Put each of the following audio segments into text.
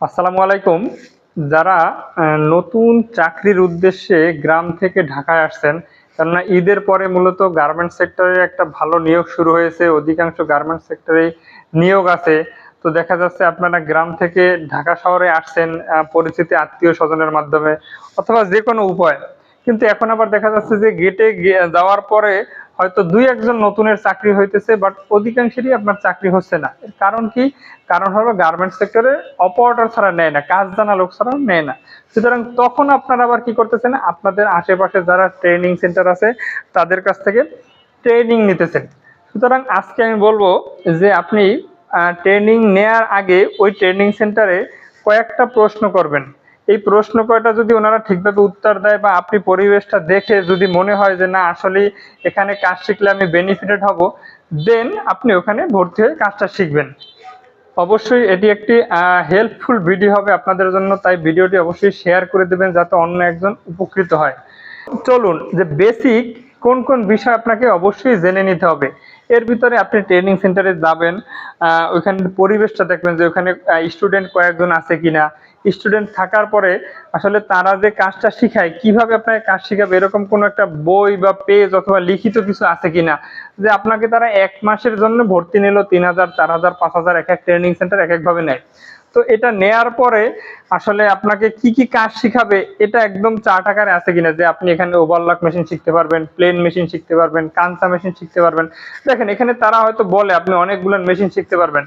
আসসালামু আলাইকুম। যারা নতুন চাকরির উদ্দেশ্যে গ্রাম থেকে ঢাকায় আসছেন, কেননা ঈদের পরে মূলত গার্মেন্টস সেক্টরে একটা ভালো নিয়োগ শুরু হয়েছে। অধিকাংশ গার্মেন্টস সেক্টরে নিয়োগ আছে। তো দেখা যাচ্ছে আপনারা গ্রাম থেকে ঢাকা শহরে আসছেন পরিচিত আত্মীয়-স্বজনের মাধ্যমে অথবা যেকোনো উপায়ে। কিন্তু এখন আবার দেখা যাচ্ছে যে গেটে যাওয়ার পরে হয়তো ২-১ জন নতুনের চাকরি হইতেছে, বাট অধিকাংশেরই আপনার চাকরি হচ্ছে না। এর কারণ কি? কারণ হলো গার্মেন্টস সেক্টরে অপারেটর ছাড়া নেয় না, কাজ জানা লোক ছাড়া নেয় না। সুতরাং তখন আপনারা আবার কি করতেছেন? আপনাদের আশেপাশে যারা ট্রেনিং সেন্টার আছে তাদের কাছ থেকে ট্রেনিং নিতেছেন। সুতরাং আজকে আমি বলবো যে আপনি ট্রেনিং নেয়ার আগে ওই ট্রেনিং সেন্টারে কয়েকটা প্রশ্ন করবেন। এই প্রশ্ন কয়টা যদি ওনারা ঠিকভাবে উত্তর দেয় বা আপনি পরিবেশটা দেখে যদি মনে হয় যে না আসলেই এখানে কাজ শিখলে আমি বেনিফিটেড হব, দেন আপনি ওখানে ভর্তি হয়ে কাজটা শিখবেন। অবশ্যই এটি একটি হেল্পফুল ভিডিও হবে আপনাদের জন্য, তাই ভিডিওটি অবশ্যই শেয়ার করে দেবেন যাতে অন্য একজন উপকৃত হয়। চলুন, যে বেসিক কোন কোন বিষয় আপনাকে অবশ্যই জেনে নিতে হবে। এর ভিতরে আপনি ট্রেনিং সেন্টারে যাবেন, ওইখানে পরিবেশটা দেখবেন যে ওখানে স্টুডেন্ট কয়েকজন আছে কিনা। স্টুডেন্ট থাকার পরে আসলে তারা যে কাজটা শিখায় কিভাবে আপনাকে কাজ শিখাবে এরকম কোনো একটা বই বা পেজ অথবা লিখিত কিছু আছে কিনা, যে আপনাকে তারা ১ মাসের জন্য ভর্তি নিল ৩,০০০, ৪,০০০, ৫,০০০, এক এক ট্রেনিং সেন্টার এক একভাবে নেয়। তো এটা নেয়ার পরে আসলে আপনাকে কি কি কাজ শিখাবে এটা একদম চার্ট আকারে আছে কিনা, যে আপনি এখানে ওভারলক মেশিন শিখতে পারবেন, প্লেন মেশিন শিখতে পারবেন, কাঞ্চা মেশিন শিখতে পারবেন। দেখেন এখানে তারা হয়তো বলে আপনি অনেকগুলো মেশিন শিখতে পারবেন।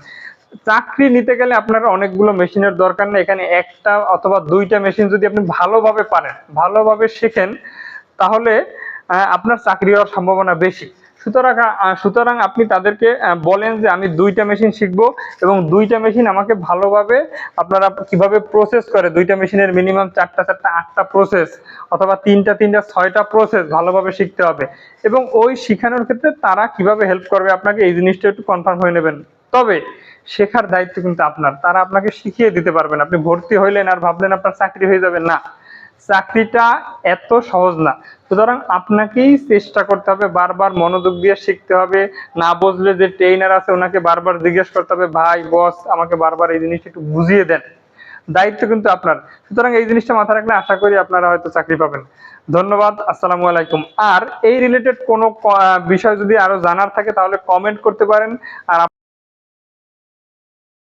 চাকরি নিতে গেলে আপনার অনেকগুলো মেশিনের দরকার নেই। এখানে একটা অথবা দুইটা মেশিন যদি আপনি ভালোভাবে পারেন, ভালোভাবে শেখেন, তাহলে আপনার চাকরি হওয়ার সম্ভাবনা বেশি। সুতরাং আপনি তাদেরকে বলেন যে আমি ২টা মেশিন শিখবো এবং ২টা মেশিন আমাকে ভালোভাবে আপনারা কিভাবে প্রসেস করে, ২টা মেশিনের মিনিমাম ৪টা ৪টা ৮টা প্রসেস অথবা ৩টা ৩টা ৬টা প্রসেস ভালোভাবে শিখতে হবে। এবং ওই শিখানোর ক্ষেত্রে তারা কিভাবে হেল্প করবে আপনাকে এই জিনিসটা একটু কনফার্ম হয়ে নেবেন। তবে শেখার দায়িত্ব কিন্তু আপনার, তারা আপনাকে শিখিয়ে দিতে পারবেন। আপনি ভর্তি হইলেন আর ভাবলেন আপনার চাকরি হয়ে যাবে, না, চাকরিটা এত সহজ না। সুতরাং আপনাকেই চেষ্টা করতে হবে, বারবার মনোযোগ দিয়ে শিখতে হবে। না বুঝলে যে ট্রেনার আছে ওনাকে বারবার জিজ্ঞেস করতে হবে, ভাই বস আমাকে বারবার এই জিনিসটা একটু বুঝিয়ে দেন। দায়িত্ব কিন্তু আপনার। সুতরাং এই জিনিসটা মাথায় রাখলে আশা করি আপনারা হয়তো চাকরি পাবেন। ধন্যবাদ। আসসালামু আলাইকুম। আর এই রিলেটেড কোনো বিষয় যদি আরো জানার থাকে তাহলে কমেন্ট করতে পারেন। আর